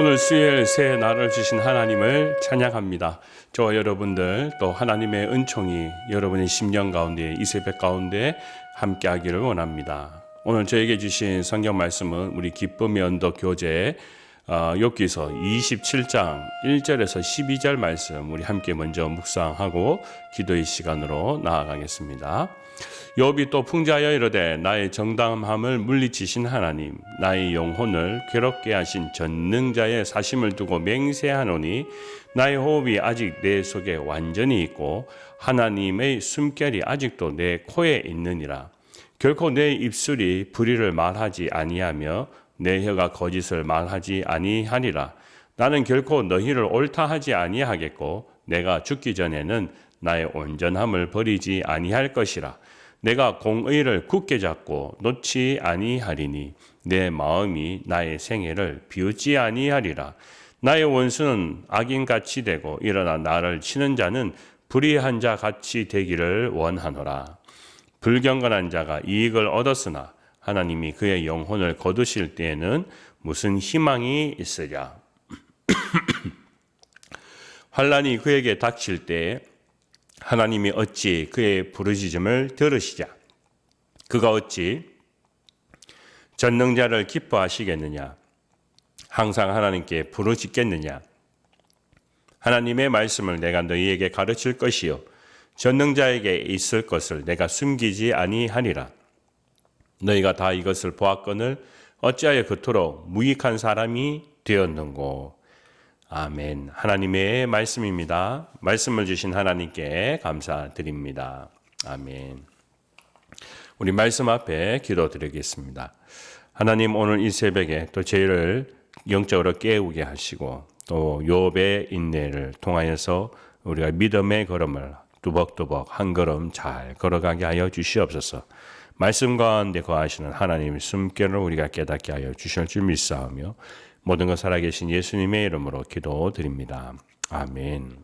오늘 수요일 새 날을 주신 하나님을 찬양합니다. 저와 여러분들 또 하나님의 은총이 여러분의 심령 가운데 이 새벽 가운데 함께하기를 원합니다. 오늘 저에게 주신 성경 말씀은 우리 기쁨의 언덕 교재 욥기서 27장 1절에서 12절 말씀 우리 함께 먼저 묵상하고 기도의 시간으로 나아가겠습니다. 욥이 또 풍자하여 이르되 나의 정당함을 물리치신 하나님, 나의 영혼을 괴롭게 하신 전능자의 사심을 두고 맹세하노니 나의 호흡이 아직 내 속에 완전히 있고 하나님의 숨결이 아직도 내 코에 있느니라. 결코 내 입술이 불의를 말하지 아니하며 내 혀가 거짓을 말하지 아니하리라. 나는 결코 너희를 옳다 하지 아니하겠고 내가 죽기 전에는 나의 온전함을 버리지 아니할 것이라. 내가 공의를 굳게 잡고 놓지 아니하리니 내 마음이 나의 생애를 비웃지 아니하리라. 나의 원수는 악인같이 되고 일어나 나를 치는 자는 불의한 자 같이 되기를 원하노라. 불경건한 자가 이익을 얻었으나 하나님이 그의 영혼을 거두실 때에는 무슨 희망이 있으랴. 환난이 그에게 닥칠 때에 하나님이 어찌 그의 부르짖음을 들으시자. 그가 어찌 전능자를 기뻐하시겠느냐. 항상 하나님께 부르짖겠느냐. 하나님의 말씀을 내가 너희에게 가르칠 것이요 전능자에게 있을 것을 내가 숨기지 아니하리라. 너희가 다 이것을 보았거늘 어찌하여 그토록 무익한 사람이 되었는고. 아멘. 하나님의 말씀입니다. 말씀을 주신 하나님께 감사드립니다. 아멘. 우리 말씀 앞에 기도드리겠습니다. 하나님, 오늘 이 새벽에 또 저희를 영적으로 깨우게 하시고 또 욥의 인내를 통하여서 우리가 믿음의 걸음을 뚜벅뚜벅 한 걸음 잘 걸어가게 하여 주시옵소서. 말씀 가운데 거하시는 하나님의 숨결을 우리가 깨닫게 하여 주실 줄 믿사오며 모든 것 살아계신 예수님의 이름으로 기도드립니다. 아멘.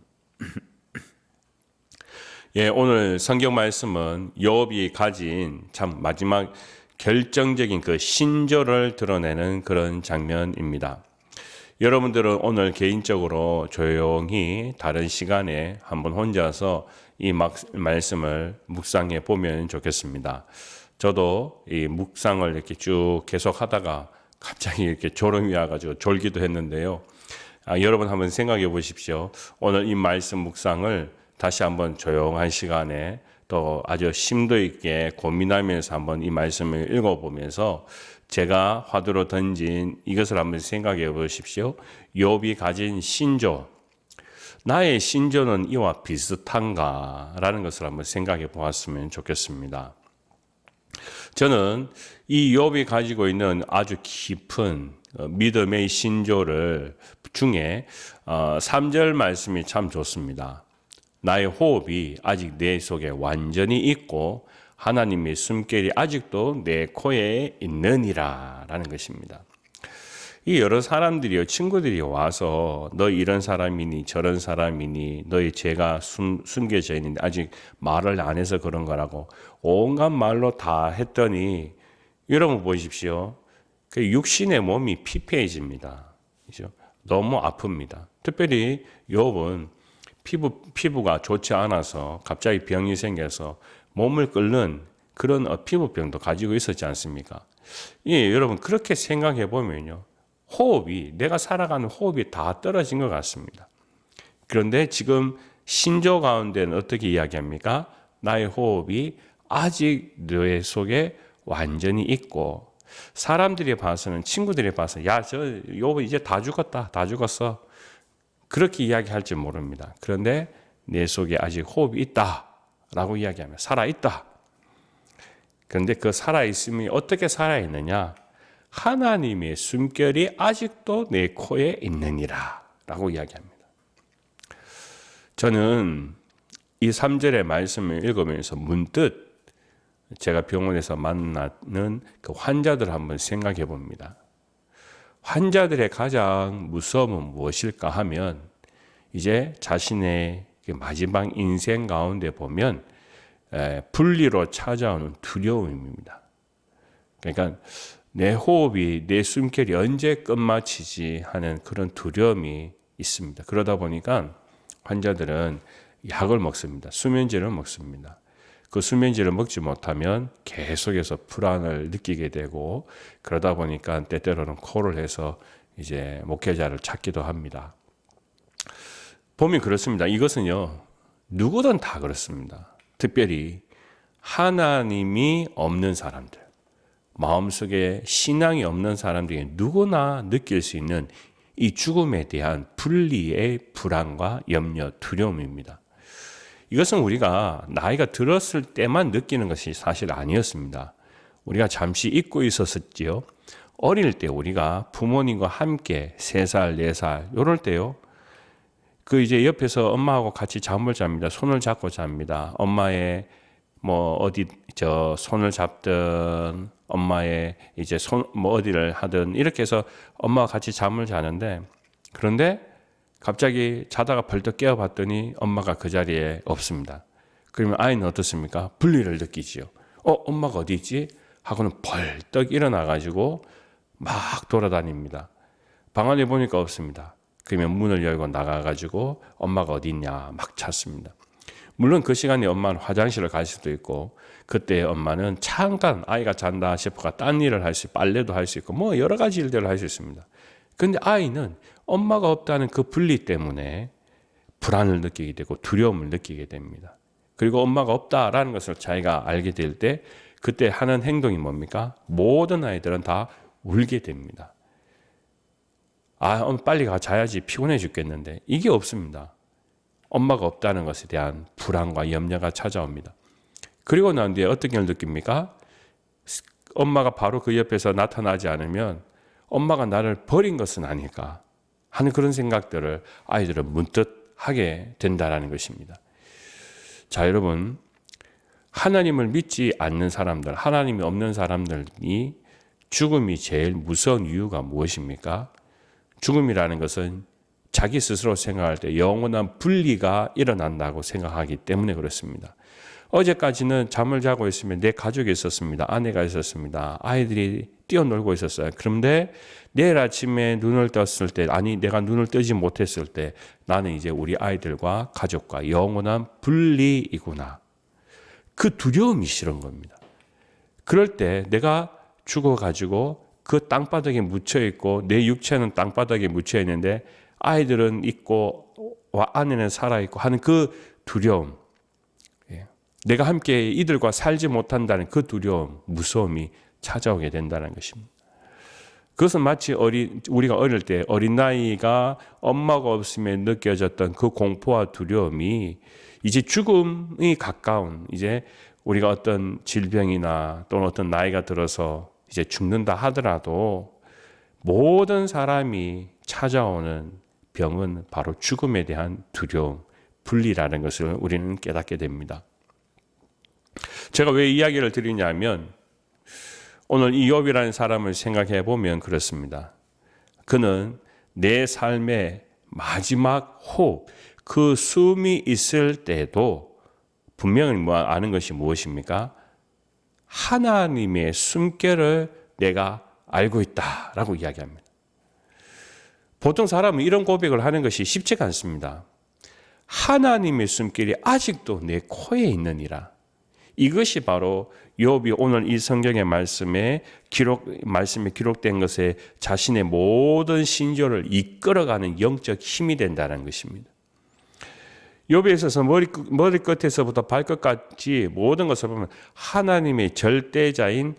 예, 오늘 성경 말씀은 욥이 가진 참 마지막 결정적인 그 신조를 드러내는 그런 장면입니다. 여러분들은 오늘 개인적으로 조용히 다른 시간에 한번 혼자서 이 말씀을 묵상해 보면 좋겠습니다. 저도 이 묵상을 이렇게 쭉 계속 하다가 갑자기 이렇게 졸음이 와가지고 졸기도 했는데요. 여러분 한번 생각해 보십시오. 오늘 이 말씀 묵상을 다시 한번 조용한 시간에 또 아주 심도 있게 고민하면서 한번 이 말씀을 읽어보면서 제가 화두로 던진 이것을 한번 생각해 보십시오. 욥이 가진 신조, 나의 신조는 이와 비슷한가라는 것을 한번 생각해 보았으면 좋겠습니다. 저는 이 욥이 가지고 있는 아주 깊은 믿음의 신조를 중에 3절 말씀이 참 좋습니다. 나의 호흡이 아직 내 속에 완전히 있고 하나님의 숨결이 아직도 내 코에 있느니라 라는 것입니다. 이 여러 사람들이요, 친구들이 와서 너 이런 사람이니 저런 사람이니 너의 죄가 숨겨져 있는데 아직 말을 안 해서 그런 거라고 온갖 말로 다 했더니 여러분 보십시오. 그 육신의 몸이 피폐해집니다. 그렇죠? 너무 아픕니다. 특별히 욥은 피부가 좋지 않아서 갑자기 병이 생겨서 몸을 끓는 그런 피부병도 가지고 있었지 않습니까? 예, 여러분 그렇게 생각해 보면요. 호흡이, 내가 살아가는 호흡이 다 떨어진 것 같습니다. 그런데 지금 신조 가운데는 어떻게 이야기합니까? 나의 호흡이 아직 뇌 속에 완전히 있고 사람들이 봐서는, 친구들이 봐서 야, 저 욥은 이제 다 죽었다, 다 죽었어, 그렇게 이야기할지 모릅니다. 그런데 내 속에 아직 호흡이 있다라고 이야기하면 살아있다. 그런데 그 살아있음이 어떻게 살아있느냐? 하나님의 숨결이 아직도 내 코에 있느니라 라고 이야기합니다. 저는 이 3절의 말씀을 읽으면서 문득 제가 병원에서 만나는 그 환자들을 한번 생각해 봅니다. 환자들의 가장 무서움은 무엇일까 하면 이제 자신의 마지막 인생 가운데 보면 분리로 찾아오는 두려움입니다. 그러니까 내 호흡이, 내 숨결이 언제 끝마치지 하는 그런 두려움이 있습니다. 그러다 보니까 환자들은 약을 먹습니다. 수면제를 먹습니다. 그 수면제를 먹지 못하면 계속해서 불안을 느끼게 되고, 그러다 보니까 때때로는 콜을 해서 이제 목회자를 찾기도 합니다. 보면 그렇습니다. 이것은요, 누구든 다 그렇습니다. 특별히 하나님이 없는 사람들, 마음속에 신앙이 없는 사람들이 누구나 느낄 수 있는 이 죽음에 대한 분리의 불안과 염려, 두려움입니다. 이것은 우리가 나이가 들었을 때만 느끼는 것이 사실 아니었습니다. 우리가 잠시 잊고 있었지요. 어릴 때 우리가 부모님과 함께 3살, 4살 이럴 때요. 그 이제 옆에서 엄마하고 같이 잠을 잡니다. 손을 잡고 잡니다. 엄마의 손을 잡든 엄마의 이제 어디를 하든 이렇게 해서 엄마와 같이 잠을 자는데, 그런데 갑자기 자다가 벌떡 깨어봤더니 엄마가 그 자리에 없습니다. 그러면 아이는 어떻습니까? 분리를 느끼지요. 엄마가 어디 있지? 하고는 벌떡 일어나가지고 막 돌아다닙니다. 방 안에 보니까 없습니다. 그러면 문을 열고 나가가지고 엄마가 어디 있냐 막 찾습니다. 물론 그 시간에 엄마는 화장실을 갈 수도 있고, 그때 엄마는 잠깐 아이가 잔다 싶어가 딴 일을 할 수 있고, 빨래도 할 수 있고, 여러 가지 일들을 할 수 있습니다. 그런데 아이는 엄마가 없다는 그 분리 때문에 불안을 느끼게 되고 두려움을 느끼게 됩니다. 그리고 엄마가 없다라는 것을 자기가 알게 될 때 그때 하는 행동이 뭡니까? 모든 아이들은 다 울게 됩니다. 빨리 가 자야지, 피곤해 죽겠는데. 이게 없습니다. 엄마가 없다는 것에 대한 불안과 염려가 찾아옵니다. 그리고 난 뒤에 어떤 걸 느낍니까? 엄마가 바로 그 옆에서 나타나지 않으면 엄마가 나를 버린 것은 아닐까 하는 그런 생각들을 아이들은 문득 하게 된다는 것입니다. 자, 여러분, 하나님을 믿지 않는 사람들, 하나님이 없는 사람들이 죽음이 제일 무서운 이유가 무엇입니까? 죽음이라는 것은 자기 스스로 생각할 때 영원한 분리가 일어난다고 생각하기 때문에 그렇습니다. 어제까지는 잠을 자고 있으면 내 가족이 있었습니다. 아내가 있었습니다. 아이들이 뛰어놀고 있었어요. 그런데 내일 아침에 눈을 떴을 때, 내가 눈을 뜨지 못했을 때 나는 이제 우리 아이들과 가족과 영원한 분리이구나. 그 두려움이 싫은 겁니다. 그럴 때 내가 죽어가지고 그 땅바닥에 묻혀있고 내 육체는 땅바닥에 묻혀있는데 아이들은 있고 아내는 살아있고 하는 그 두려움, 내가 함께 이들과 살지 못한다는 그 두려움, 무서움이 찾아오게 된다는 것입니다. 그것은 마치 우리가 어릴 때 어린 나이가 엄마가 없으면 느껴졌던 그 공포와 두려움이 이제 죽음이 가까운, 이제 우리가 어떤 질병이나 또는 어떤 나이가 들어서 이제 죽는다 하더라도 모든 사람이 찾아오는 병은 바로 죽음에 대한 두려움, 분리라는 것을 우리는 깨닫게 됩니다. 제가 왜 이야기를 드리냐면 오늘 이욥이라는 사람을 생각해 보면 그렇습니다. 그는 내 삶의 마지막 호흡, 그 숨이 있을 때도 분명히 아는 것이 무엇입니까? 하나님의 숨결을 내가 알고 있다라고 이야기합니다. 보통 사람은 이런 고백을 하는 것이 쉽지가 않습니다. 하나님의 숨결이 아직도 내 코에 있느니라. 이것이 바로 욥이 오늘 이 성경의 말씀에 기록된 것에 자신의 모든 신조를 이끌어가는 영적 힘이 된다는 것입니다. 욥에 있어서 머리끝에서부터 발끝까지 모든 것을 보면 하나님의 절대자를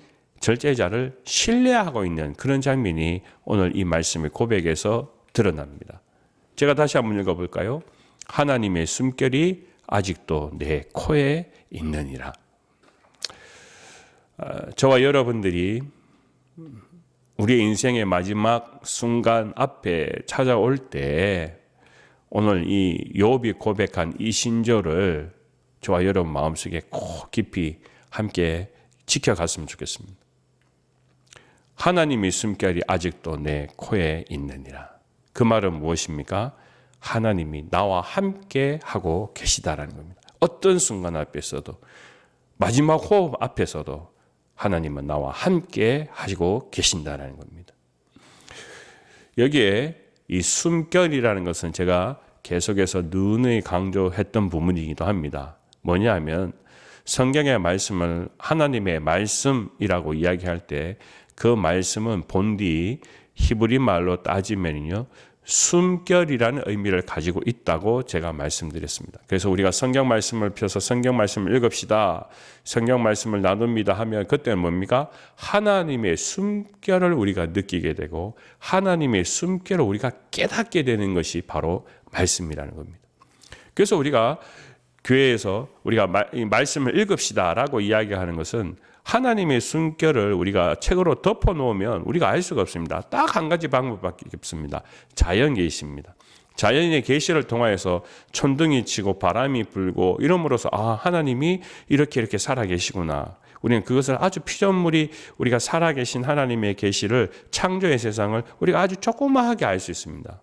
신뢰하고 있는 그런 장면이 오늘 이 말씀의 고백에서 드러납니다. 제가 다시 한번 읽어볼까요? 하나님의 숨결이 아직도 내 코에 있느니라. 저와 여러분들이 우리의 인생의 마지막 순간 앞에 찾아올 때 오늘 이 욥이 고백한 이 신조를 저와 여러분 마음속에 꼭 깊이 함께 지켜갔으면 좋겠습니다. 하나님의 숨결이 아직도 내 코에 있느니라. 그 말은 무엇입니까? 하나님이 나와 함께 하고 계시다라는 겁니다. 어떤 순간 앞에서도, 마지막 호흡 앞에서도 하나님은 나와 함께 하시고 계신다는 겁니다. 여기에 이 숨결이라는 것은 제가 계속해서 누누이 강조했던 부분이기도 합니다. 뭐냐면 성경의 말씀을 하나님의 말씀이라고 이야기할 때 그 말씀은 본디 히브리 말로 따지면요 숨결이라는 의미를 가지고 있다고 제가 말씀드렸습니다. 그래서 우리가 성경 말씀을 펴서 성경 말씀을 읽읍시다, 성경 말씀을 나눕니다 하면 그때는 뭡니까? 하나님의 숨결을 우리가 느끼게 되고 하나님의 숨결을 우리가 깨닫게 되는 것이 바로 말씀이라는 겁니다. 그래서 우리가 교회에서 우리가 말씀을 읽읍시다라고 이야기하는 것은 하나님의 숨결을 우리가 책으로 덮어 놓으면 우리가 알 수가 없습니다. 딱 한 가지 방법밖에 없습니다. 자연 계시입니다. 자연의 계시를 통하여서 천둥이 치고 바람이 불고 이러므로써 하나님이 이렇게 살아 계시구나. 우리는 그것을 아주 피조물이 우리가 살아계신 하나님의 계시를 창조의 세상을 우리가 아주 조그마하게 알 수 있습니다.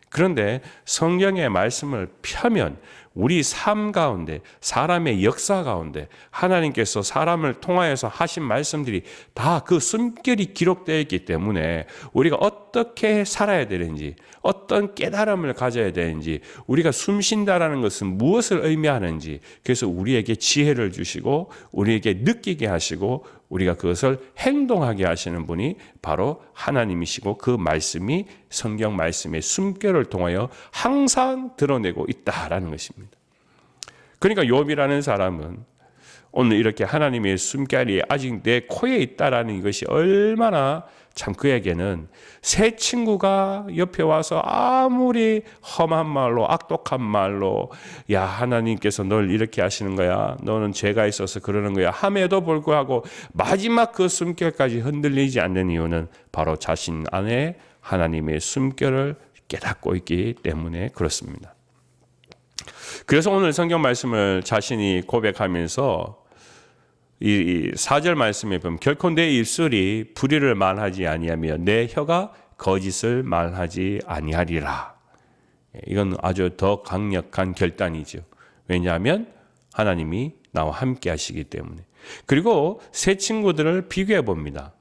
그런데 성경의 말씀을 펴면 우리 삶 가운데 사람의 역사 가운데 하나님께서 사람을 통하여서 하신 말씀들이 다 그 숨결이 기록되어 있기 때문에 우리가 어떻게 살아야 되는지 어떤 깨달음을 가져야 되는지 우리가 숨쉰다라는 것은 무엇을 의미하는지 그래서 우리에게 지혜를 주시고 우리에게 느끼게 하시고 우리가 그것을 행동하게 하시는 분이 바로 하나님이시고 그 말씀이 성경 말씀의 숨결을 통하여 항상 드러내고 있다라는 것입니다. 그러니까 욥이라는 사람은 오늘 이렇게 하나님의 숨결이 아직 내 코에 있다라는 것이 얼마나 참 그에게는 새 친구가 옆에 와서 아무리 험한 말로 악독한 말로 야 하나님께서 널 이렇게 하시는 거야 너는 죄가 있어서 그러는 거야 함에도 불구하고 마지막 그 숨결까지 흔들리지 않는 이유는 바로 자신 안에 하나님의 숨결을 깨닫고 있기 때문에 그렇습니다. 그래서 오늘 성경 말씀을 자신이 고백하면서 이 4절 말씀에 보면 결코 내 입술이 불의를 말하지 아니하며 내 혀가 거짓을 말하지 아니하리라. 이건 아주 더 강력한 결단이죠. 왜냐하면 하나님이 나와 함께 하시기 때문에. 그리고 새 친구들을 비교해 봅니다.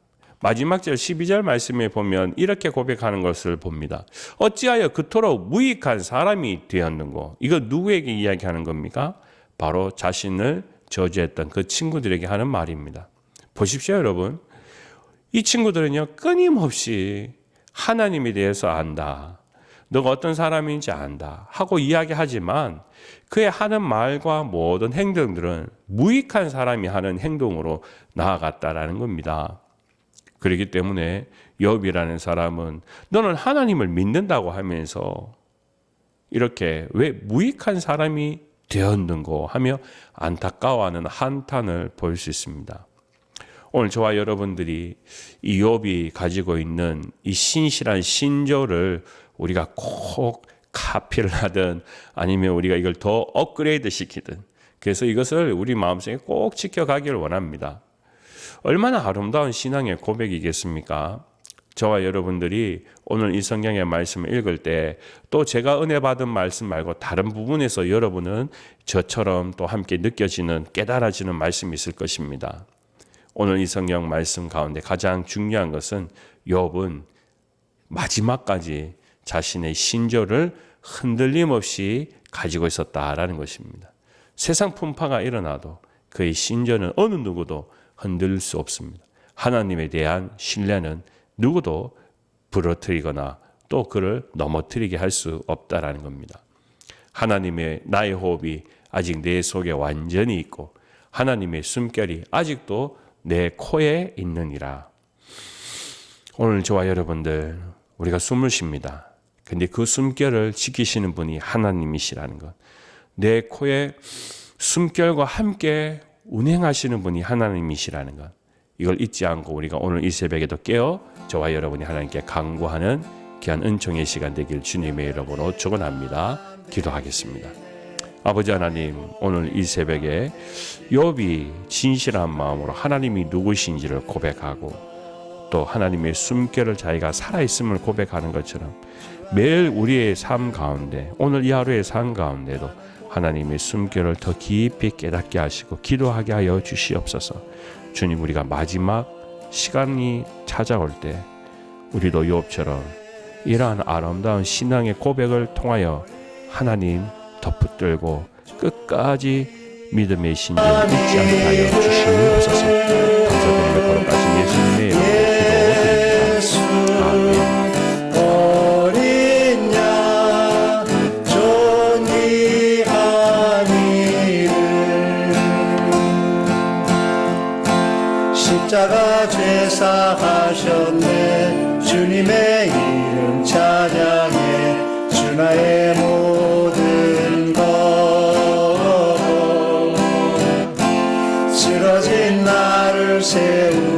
마지막 절 12절 말씀에 보면 이렇게 고백하는 것을 봅니다. 어찌하여 그토록 무익한 사람이 되었는고. 이거 누구에게 이야기하는 겁니까? 바로 자신을 저주했던 그 친구들에게 하는 말입니다. 보십시오 여러분. 이 친구들은요 끊임없이 하나님에 대해서 안다. 너가 어떤 사람인지 안다 하고 이야기하지만 그의 하는 말과 모든 행동들은 무익한 사람이 하는 행동으로 나아갔다라는 겁니다. 그렇기 때문에 욥이라는 사람은 너는 하나님을 믿는다고 하면서 이렇게 왜 무익한 사람이 되었는고 하며 안타까워하는 한탄을 볼 수 있습니다. 오늘 저와 여러분들이 이 욥이 가지고 있는 이 신실한 신조를 우리가 꼭 카피를 하든 아니면 우리가 이걸 더 업그레이드 시키든 그래서 이것을 우리 마음속에 꼭 지켜가기를 원합니다. 얼마나 아름다운 신앙의 고백이겠습니까? 저와 여러분들이 오늘 이 성경의 말씀을 읽을 때 또 제가 은혜 받은 말씀 말고 다른 부분에서 여러분은 저처럼 또 함께 느껴지는 깨달아지는 말씀이 있을 것입니다. 오늘 이 성경 말씀 가운데 가장 중요한 것은 욥은 마지막까지 자신의 신조를 흔들림 없이 가지고 있었다라는 것입니다. 세상 풍파가 일어나도 그의 신조는 어느 누구도 흔들 수 없습니다. 하나님에 대한 신뢰는 누구도 부러뜨리거나 또 그를 넘어뜨리게 할 수 없다라는 겁니다. 하나님의 나의 호흡이 아직 내 속에 완전히 있고 하나님의 숨결이 아직도 내 코에 있느니라. 오늘 저와 여러분들 우리가 숨을 쉽니다. 근데 그 숨결을 지키시는 분이 하나님이시라는 것. 내 코에 숨결과 함께 운행하시는 분이 하나님이시라는 것. 이걸 잊지 않고 우리가 오늘 이 새벽에도 깨어 저와 여러분이 하나님께 간구하는 귀한 은총의 시간 되길 주님의 이름으로 축원합니다. 기도하겠습니다. 아버지 하나님, 오늘 이 새벽에 욥이 진실한 마음으로 하나님이 누구신지를 고백하고 또 하나님의 숨결을 자기가 살아있음을 고백하는 것처럼 매일 우리의 삶 가운데 오늘 이 하루의 삶 가운데도 하나님의 숨결을 더 깊이 깨닫게 하시고 기도하게 하여 주시옵소서. 주님, 우리가 마지막 시간이 찾아올 때 우리도 욥처럼 이러한 아름다운 신앙의 고백을 통하여 하나님 덧붙들고 끝까지 믿음의 신전 잊지 않게 하여 주시옵소서. 감사드리며 거룩하신 예수님의 이름으로 기도드립니다. 아멘. 십자가 죄사하셨네. 주님의 이름 찬양해. 주 나의 모든 것. 쓰러진 나를 세우